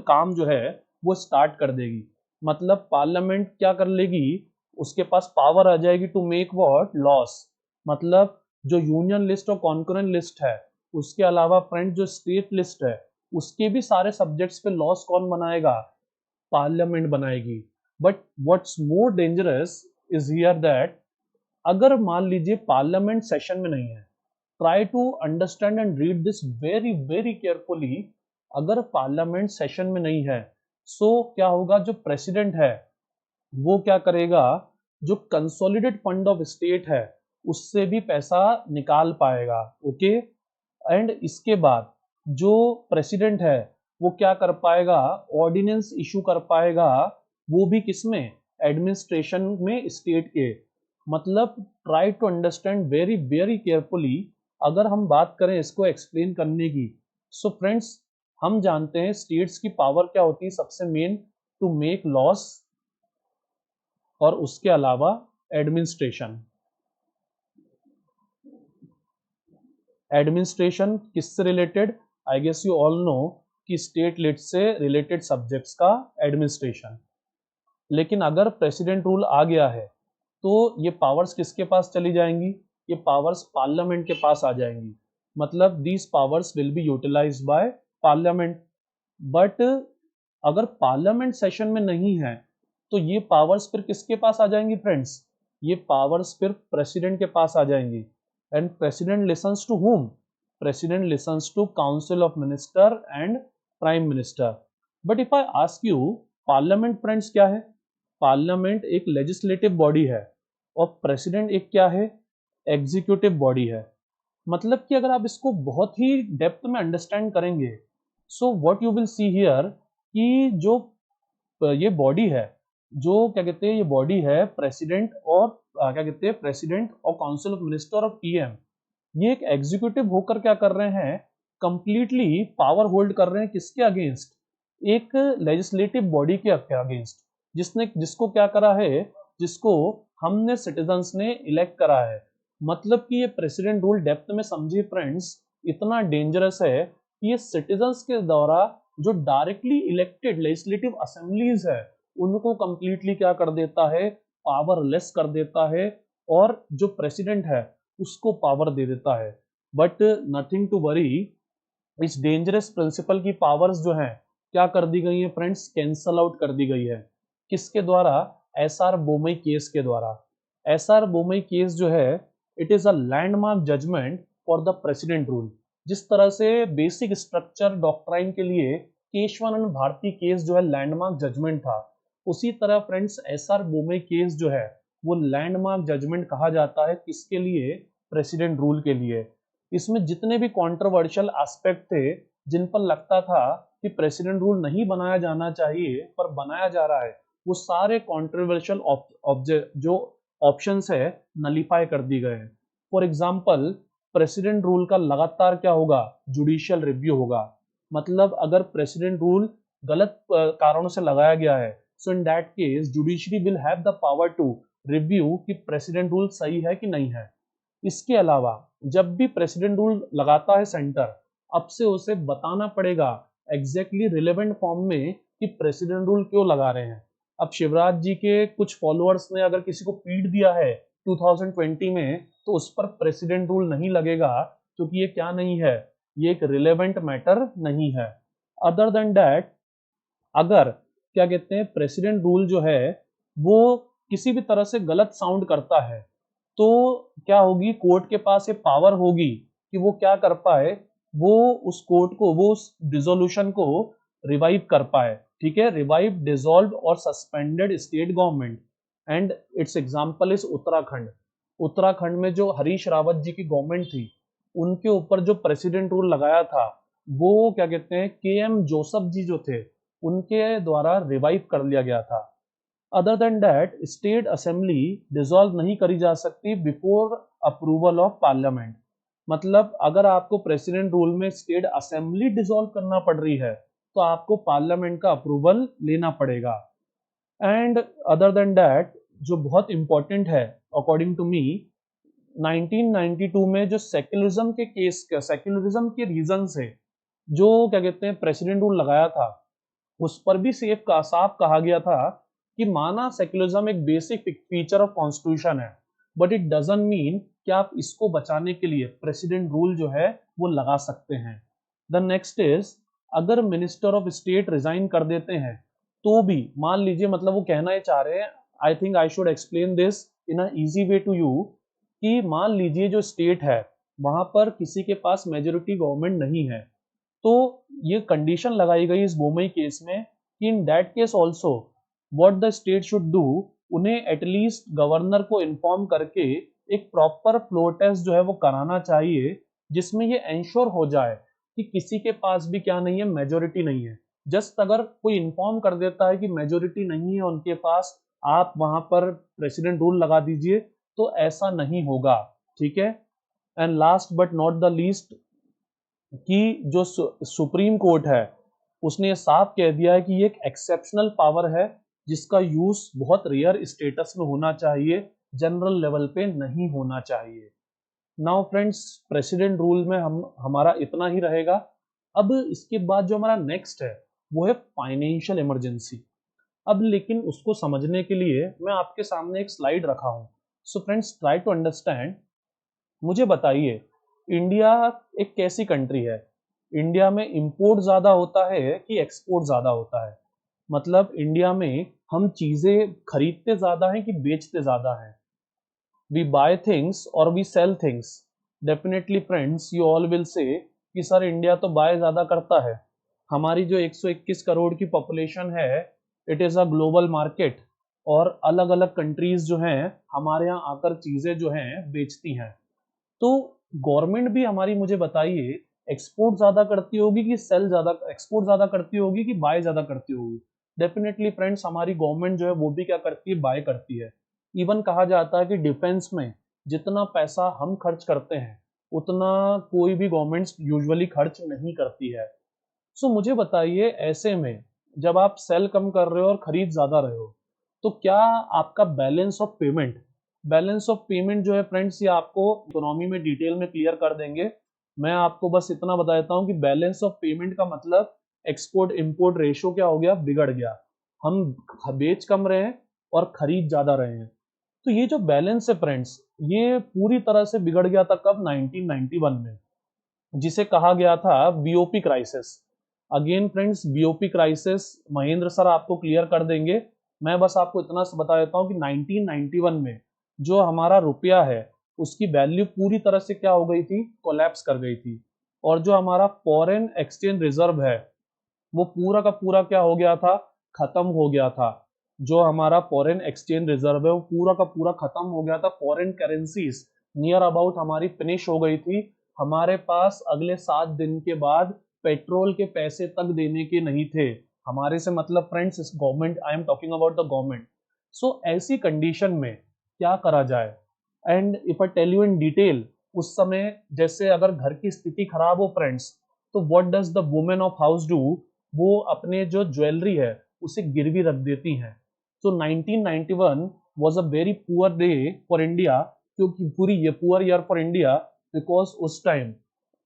काम जो है वो स्टार्ट कर देगी। मतलब पार्लियामेंट क्या कर लेगी, उसके पास पावर आ जाएगी टू मेक व्हाट, लॉस। मतलब जो यूनियन लिस्ट और कॉन्करेंट लिस्ट है उसके अलावा फ्रेंड जो स्टेट लिस्ट है उसके भी सारे सब्जेक्ट्स पे लॉस कौन बनाएगा, पार्लियामेंट बनाएगी। But what's more dangerous is here that अगर मान लीजिए पार्लियामेंट सेशन में नहीं है, try to understand and read this very very carefully. अगर पार्लियामेंट सेशन में नहीं है, सो क्या होगा, जो प्रेसिडेंट है वो क्या करेगा, जो कंसोलिडेट फंड ऑफ स्टेट है उससे भी पैसा निकाल पाएगा। ओके, एंड इसके बाद जो प्रेसिडेंट है वो क्या कर पाएगा, ऑर्डिनेंस इशू कर पाएगा, वो भी किसमें, एडमिनिस्ट्रेशन में स्टेट के। मतलब try to understand very very carefully. अगर हम बात करें इसको एक्सप्लेन करने की, सो फ्रेंड्स हम जानते हैं स्टेट्स की पावर क्या होती है, सबसे मेन टू मेक लॉस, और उसके अलावा एडमिनिस्ट्रेशन। एडमिनिस्ट्रेशन किससे related, I guess you all know कि स्टेट लिट से रिलेटेड सब्जेक्ट्स का एडमिनिस्ट्रेशन। लेकिन अगर प्रेसिडेंट रूल आ गया है तो ये पावर्स किसके पास चली जाएंगी, ये पावर्स पार्लियामेंट के पास आ जाएंगी। मतलब these powers will be utilised by parliament. But अगर पार्लियामेंट सेशन में नहीं है तो ये पावर्स फिर किसके पास आ जाएंगी फ्रेंड्स, ये पावर्स फिर प्रेसिडेंट के पास आ जाएंगी। And president listens to whom, president listens to council of minister and prime minister. But if I ask you, parliament friends क्या है, पार्लियामेंट एक लेजिस्लेटिव बॉडी है और प्रेसिडेंट एक क्या है, एग्जीक्यूटिव बॉडी है। मतलब कि अगर आप इसको बहुत ही डेप्थ में अंडरस्टैंड करेंगे, so what you will see here कि जो ये बॉडी है, जो क्या कहते हैं, ये बॉडी है प्रेसिडेंट और क्या कहते हैं, प्रेसिडेंट और काउंसिल ऑफ मिनिस्टर और पीएम, ये एक एग्जीक्यूटिव होकर क्या कर रहे हैं, कंप्लीटली पावर होल्ड कर रहे हैं किसके अगेंस्ट, एक लेजिस्लेटिव बॉडी के अगेंस्ट, जिसको क्या करा है, जिसको हमने सिटीजन्स ने इलेक्ट करा है। मतलब कि ये प्रेसिडेंट रूल डेप्थ में समझिए फ्रेंड्स, इतना डेंजरस है कि ये सिटीजन्स के द्वारा जो डायरेक्टली इलेक्टेड लेजिस्लेटिव असेंबलीज है उनको कंप्लीटली क्या कर देता है, पावरलेस कर देता है, और जो प्रेसिडेंट है उसको पावर दे देता है। बट नथिंग टू वरी, इस डेंजरस प्रिंसिपल की पावर्स जो हैं क्या कर दी गई है फ्रेंड्स, कैंसल आउट कर दी गई है। किसके द्वारा, एसआर बोमई केस के द्वारा। एसआर बोमई केस जो है, it is a landmark judgement for the president rule. जिस तरह से बेसिक स्ट्रक्चर डॉक्ट्राइन के लिए केशवानंद भारती केस जो है लैंडमार्क जजमेंट था, उसी तरह फ्रेंड्स एसआर बोमई केस जो है वो लैंडमार्क जजमेंट कहा जाता है, किसके लिए, प्रेसिडेंट रूल के लिए। इसमें जितने भी कंट्रोवर्शियल एस्पेक्ट थे, जिन पर लगता था कि प्रेसिडेंट रूल नहीं बनाया जाना चाहिए पर बनाया जा रहा है, वो सारे कंट्रोवर्शियल जो ऑप्शंस है नलीफाई कर दी गए हैं। फॉर एग्जांपल, प्रेसिडेंट रूल का लगातार क्या होगा, जुडिशियल रिव्यू होगा। मतलब अगर प्रेसिडेंट रूल गलत कारणों से लगाया गया है, so in that case judiciary will have the power to review कि प्रेसिडेंट रूल सही है कि नहीं है। इसके अलावा जब भी प्रेसिडेंट रूल लगाता है सेंटर, अब से उसे बताना पड़ेगा एग्जैक्टली रिलेवेंट फॉर्म में कि प्रेसिडेंट रूल क्यों लगा रहे हैं। अब शिवराज जी के कुछ फॉलोअर्स ने अगर किसी को पीट दिया है 2020 में, तो उस पर प्रेसिडेंट रूल नहीं लगेगा, क्योंकि ये क्या नहीं है, ये एक रिलेवेंट मैटर नहीं है। अदर देन दैट, अगर क्या कहते हैं प्रेसिडेंट रूल जो है वो किसी भी तरह से गलत साउंड करता है, तो क्या होगी, कोर्ट के पास ये पावर होगी कि वो क्या कर पाए, वो उस कोर्ट को, वो उस डिसोल्यूशन को रिवाइव कर पाए। ठीक है, रिवाइव, डिसॉल्व और suspended state government. And it's example is Uttarakhand. Uttarakhand में जो हरीश रावत जी की गवर्नमेंट थी, उनके ऊपर जो प्रेसिडेंट रूल लगाया था, वो क्या कहते हैं केएम जोसेफ जी जो थे, उनके द्वारा रिवाइव कर लिया गया था। Other than that, state assembly dissolve नहीं करी जा सकती बिफोर अप्रूवल ऑफ पार्लियामेंट। मतलब अगर आपको प्रेसिडेंट रूल में स्टेट असेंबली डिसॉल्व करना पड़ रही है, तो आपको पार्लियामेंट का अप्रूवल लेना पड़ेगा। एंड अदर देन दैट, जो बहुत इंपॉर्टेंट है अकॉर्डिंग टू मी, 1992 में जो सेक्युलरिज्म के केस, सेक्युलरिज्म के रीजन से जो क्या कहते हैं प्रेसिडेंट रूल लगाया था, उस पर भी साफ कहा गया था कि माना सेक्युलरिज्म एक बेसिक फीचर ऑफ कॉन्स्टिट्यूशन है, बट इट डजंट मीन कि आप इसको बचाने के लिए प्रेसिडेंट रूल जो है वो लगा सकते हैं। द नेक्स्ट इज, अगर मिनिस्टर ऑफ स्टेट रिजाइन कर देते हैं तो भी, मान लीजिए, मतलब वो कहना ये चाह रहे हैं, I think I should explain this in a easy way to you, कि मान लीजिए जो स्टेट है वहां पर किसी के पास मेजोरिटी गवर्नमेंट नहीं है, तो ये कंडीशन लगाई गई इस बोमई केस में कि इन that case also what the state should do, उन्हें एटलीस्ट गवर्नर को इन्फॉर्म करके एक प्रॉपर फ्लोर टेस्ट जो है वो कराना चाहिए, जिसमें ये एंश्योर हो जाए कि किसी के पास भी क्या नहीं है, मेजोरिटी नहीं है। जस्ट अगर कोई इन्फॉर्म कर देता है कि मेजोरिटी नहीं है उनके पास, आप वहां पर प्रेसिडेंट रूल लगा दीजिए, तो ऐसा नहीं होगा। ठीक है। And last but not the least, कि जो सुप्रीम कोर्ट है उसने ये साफ कह दिया है कि ये एक एक्सेप्शनल पावर है जिसका यूज बहुत रेयर स्टेटस में होना चाहिए, जनरल लेवल पे नहीं होना चाहिए। नाउ फ्रेंड्स, प्रेसिडेंट रूल में हमारा इतना ही रहेगा। अब इसके बाद जो हमारा नेक्स्ट है वो है फाइनेंशियल इमरजेंसी। अब लेकिन उसको समझने के लिए मैं आपके सामने एक स्लाइड रखा हूं। So friends, try to understand. मुझे बताइए, इंडिया एक कैसी कंट्री है? इंडिया में इंपोर्ट ज्यादा होता है कि एक्सपोर्ट ज्यादा होता है? मतलब इंडिया में हम चीजें खरीदते ज्यादा हैं कि बेचते ज्यादा हैं? वी बाय थिंग्स और we sell things. Definitely friends, you all will say कि सर इंडिया तो बाय ज्यादा करता है। हमारी जो 121 करोड़ की पॉपुलेशन है, it is a global market, और अलग अलग कंट्रीज जो हैं हमारे यहाँ आकर चीजें जो हैं बेचती हैं। तो गवर्नमेंट भी हमारी, मुझे बताइए, एक्सपोर्ट ज्यादा करती होगी कि सेल ज्यादा, एक्सपोर्ट ज्यादा करती होगी कि बाय ज्यादा करती होगी? डेफिनेटली फ्रेंड्स, हमारी गवर्नमेंट जो है वो भी क्या करती है, बाय करती है। इवन कहा जाता है कि डिफेंस में जितना पैसा हम खर्च करते हैं उतना कोई भी गवर्नमेंट यूजुअली खर्च नहीं करती है। सो मुझे बताइए, ऐसे में जब आप सेल कम कर रहे हो और खरीद ज्यादा रहे हो, तो क्या आपका बैलेंस ऑफ पेमेंट जो है फ्रेंड्स, ये आपको इकोनॉमी में डिटेल में क्लियर कर देंगे। मैं आपको बस इतना बता देता हूँ कि बैलेंस ऑफ पेमेंट का मतलब एक्सपोर्ट इंपोर्ट रेशो क्या हो गया, बिगड़ गया। हम बेच कम रहे हैं और खरीद ज्यादा रहे हैं। तो ये जो बैलेंस है फ्रेंड्स, ये पूरी तरह से बिगड़ गया था कब? 1991 में, जिसे कहा गया था BOP crisis. Again friends, BOP crisis Mahendra sir आपको क्लियर कर देंगे। मैं बस आपको इतना बता देता हूं कि 1991 में जो हमारा रुपया है उसकी वैल्यू पूरी तरह से क्या हो गई थी, कोलैप्स कर गई थी। और जो हमारा फॉरेन एक्सचेंज रिजर्व है वो पूरा का पूरा क्या हो गया था, खत्म हो गया था। जो हमारा फॉरेन एक्सचेंज रिजर्व है वो पूरा का पूरा खत्म हो गया था। फॉरेन करेंसीज नियर अबाउट हमारी फिनिश हो गई थी। हमारे पास अगले 7 दिन के बाद पेट्रोल के पैसे तक देने के नहीं थे। हमारे से मतलब फ्रेंड्स, इस government, I am talking about the government. So ऐसी कंडीशन में क्या करा जाए? And if I tell you in detail, उस समय जैसे अगर घर की स्थिति खराब हो फ्रेंड्स, तो what does the women of house do? वो अपने जो ज्वेलरी है उसे गिरवी रख देती हैं। तो 1991 was a very poor day for India, क्योंकि पूरी ये poor year for India, because उस टाइम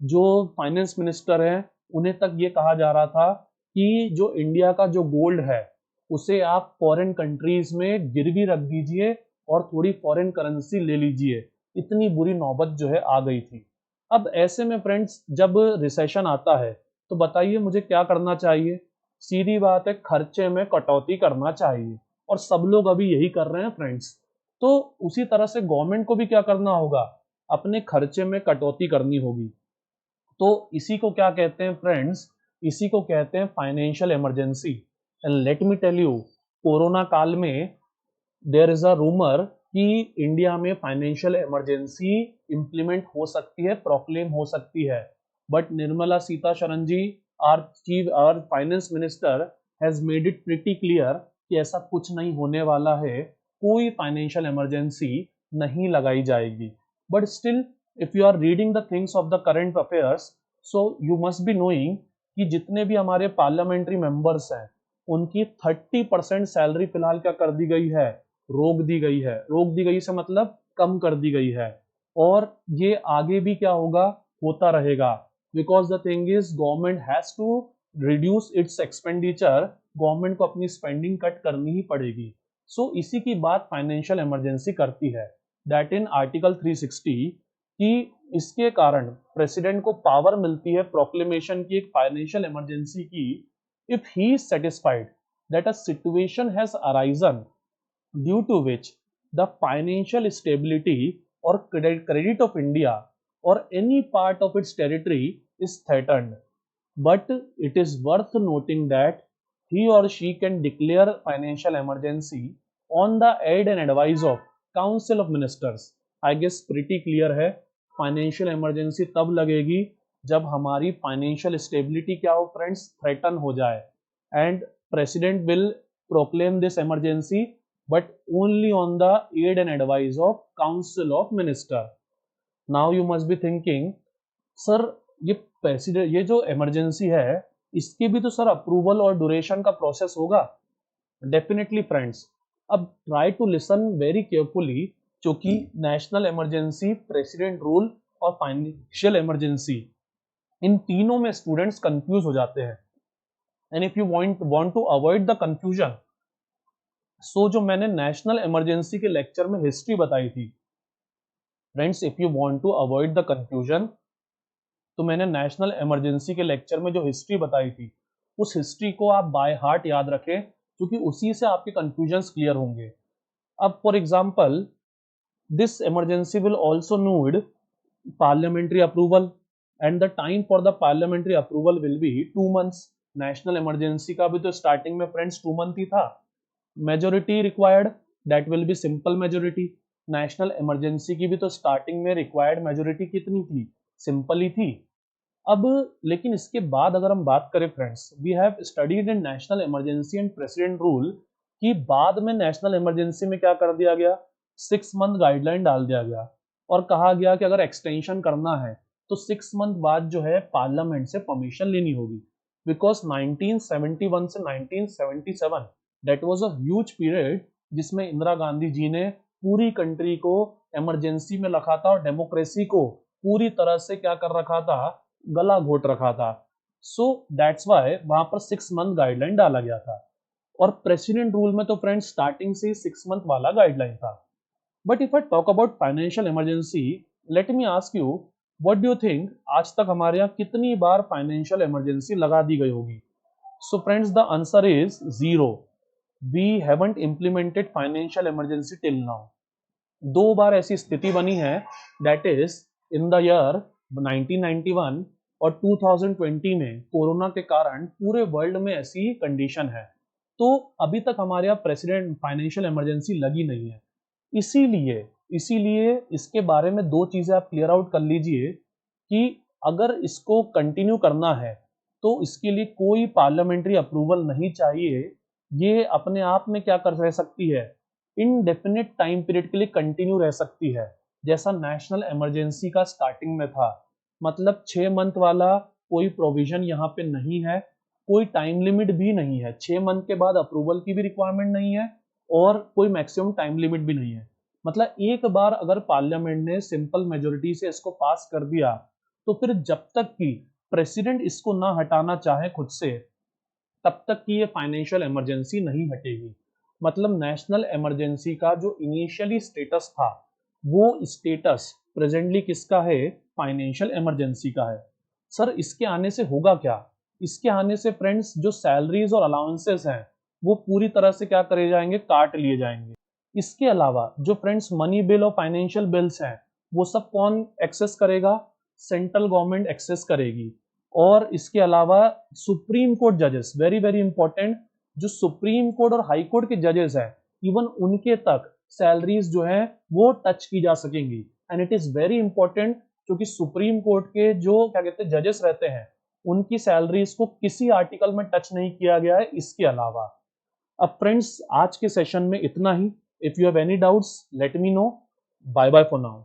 जो फाइनेंस मिनिस्टर हैं उन्हें तक ये कहा जा रहा था कि जो इंडिया का जो गोल्ड है उसे आप फॉरेन कंट्रीज में गिरवी रख दीजिए और थोड़ी फॉरेन करेंसी ले लीजिए। इतनी बुरी नौबत जो है आ गई थी। अब ऐसे में फ्रेंड्स, जब रिसेशन आता है तो बताइए मुझे क्या करना चाहिए? सीधी बात है, खर्चे में कटौती करना चाहिए, और सब लोग अभी यही कर रहे हैं फ्रेंड्स। तो उसी तरह से गवर्नमेंट को भी क्या करना होगा, अपने खर्चे में कटौती करनी होगी। तो इसी को क्या कहते हैं फ्रेंड्स, इसी को कहते हैं financial emergency. And let me tell you, corona काल में देयर इज अ रूमर कि इंडिया में फाइनेंशियल इमरजेंसी इंप्लीमेंट हो सकती है, प्रोक्लेम हो सकती है। But Nirmala Sitharaman ji, our finance minister, has made it pretty clear कि ऐसा कुछ नहीं होने वाला है। कोई फाइनेंशियल इमरजेंसी नहीं लगाई जाएगी। But still, if you are reading the things of the current affairs, so you must be knowing कि जितने भी हमारे पार्लियामेंट्री मेंबर्स हैं उनकी 30% सैलरी फिलहाल क्या कर दी गई है, रोक दी गई है। रोक दी गई से मतलब कम कर दी गई है। और ये आगे भी क्या होगा, होता रहेगा। Because the thing is, government has to reduce its expenditure. Government को अपनी स्पेंडिंग कट करनी ही पड़ेगी। सो इसी की बात फाइनेंशियल इमरजेंसी करती है, दैट इन आर्टिकल 360, कि इसके कारण प्रेसिडेंट को पावर मिलती है प्रोक्लेमेशन की, एक फाइनेंशियल इमरजेंसी की, if he is satisfied that a situation has arisen due to which the financial stability or credit of India or any part of its territory is threatened. but it is worth noting that he or she can declare financial emergency on the aid and advice of council of ministers. I guess pretty clear है, financial emergency तब लगेगी जब हमारी financial stability क्या हो friends, threaten हो जाए, and president will proclaim this emergency but only on the aid and advice of council of minister. Now you must be thinking, sir ये प्रेसिडेंट, ये जो इमरजेंसी है इसके भी तो सर अप्रूवल और ड्यूरेशन का प्रोसेस होगा. डेफिनेटली फ्रेंड्स, अब try to listen very carefully, क्योंकि नेशनल इमरजेंसी, प्रेसिडेंट रूल और फाइनेंशियल इमरजेंसी, इन तीनों में स्टूडेंट्स कंफ्यूज हो जाते हैं. And if you want to avoid the confusion, so जो मैंने नेशनल इमरजेंसी के लेक्चर में हिस्ट्री बताई थी friends, if you want to avoid the confusion, तो मैंने नेशनल इमरजेंसी के लेक्चर में जो हिस्ट्री बताई थी उस हिस्ट्री को आप बाय हार्ट याद रखें, क्योंकि उसी से आपके कंफ्यूजन्स क्लियर होंगे. अब for example, this emergency will also need parliamentary approval and the time for the parliamentary approval will be 2 months. National emergency का भी तो स्टार्टिंग में फ्रेंड्स 2 month ही था. Majority required, that will B simple majority. National emergency की भी तो starting में required majority कितनी थी, सिंपल ही थी. अब लेकिन इसके बाद अगर हम बात करें friends, we have studied in national emergency and president rule, कि बाद में नेशनल इमरजेंसी में क्या कर दिया गया, 6 month गाइडलाइन डाल दिया गया और कहा गया कि अगर एक्सटेंशन करना है तो 6 month बाद जो है पार्लियामेंट से परमिशन लेनी होगी. बिकॉज 1971 से 1977 that was a huge period जिसमें इंदिरा गांधी जी ने पूरी कंट्री को इमरजेंसी में रखा था और डेमोक्रेसी को पूरी तरह से क्या कर रखा था, गला घोट रखा था. सो दैट्स वाई वहां पर 6 month गाइडलाइन डाला गया था. और प्रेसिडेंट रूल में तो फ्रेंड्स स्टार्टिंग से 6 month वाला गाइडलाइन था. But if I talk about financial emergency, late me ask you, what do you think, आज तक हमारे यहाँ कितनी बार फाइनेंशियल इमरजेंसी लगा दी गई होगी? So friends the answer is 0. We haven't implemented financial emergency till now. 2 बार ऐसी स्थिति बनी है, that is in the year 1991 और 2020 में कोरोना के कारण पूरे वर्ल्ड में ऐसी कंडीशन है. तो अभी तक हमारे यहाँ प्रेसिडेंट फाइनेंशियल इमरजेंसी लगी नहीं है. इसीलिए इसके बारे में 2 चीजें आप क्लियर आउट कर लीजिए कि अगर इसको कंटिन्यू करना है तो इसके लिए कोई पार्लियामेंट्री अप्रूवल नहीं चाहिए. ये अपने आप में क्या कर रह सकती है, इनडेफिनिट टाइम पीरियड के लिए कंटिन्यू रह सकती है, जैसा नेशनल इमरजेंसी का स्टार्टिंग में था. मतलब 6 month वाला कोई प्रोविजन यहाँ पे नहीं है, कोई टाइम लिमिट भी नहीं है, 6 month के बाद अप्रूवल की भी रिक्वायरमेंट नहीं है और कोई मैक्सिमम टाइम लिमिट भी नहीं है. मतलब एक बार अगर पार्लियामेंट ने सिंपल मेजोरिटी से इसको पास कर दिया तो फिर जब तक कि प्रेसिडेंट इसको ना हटाना चाहे खुद से, तब तक कि ये फाइनेंशियल इमरजेंसी नहीं हटेगी. मतलब नेशनल इमरजेंसी का जो इनिशियली स्टेटस था वो स्टेटस प्रेजेंटली किसका है, फाइनेंशियल इमरजेंसी का है. सर इसके आने से होगा क्या? इसके आने से फ्रेंड्स जो सैलरीज और अलाउंसेस हैं वो पूरी तरह से क्या करे जाएंगे, काट लिए जाएंगे. इसके अलावा जो फ्रेंड्स मनी बिल और फाइनेंशियल बिल्स हैं वो सब कौन एक्सेस करेगा, सेंट्रल गवर्नमेंट एक्सेस करेगी. और इसके अलावा सुप्रीम कोर्ट जजेस, वेरी वेरी इंपॉर्टेंट, जो सुप्रीम कोर्ट और हाई कोर्ट के जजेस हैं, इवन उनके तक सैलरीज जो है वो टच की जा सकेंगी. And it is very important क्योंकि सुप्रीम कोर्ट के जो क्या कहते हैं जजेस रहते हैं उनकी सैलरीज को किसी आर्टिकल में टच नहीं किया गया है इसके अलावा. अब फ्रेंड्स आज के सेशन में इतना ही. If you have any doubts let me know. Bye bye for now.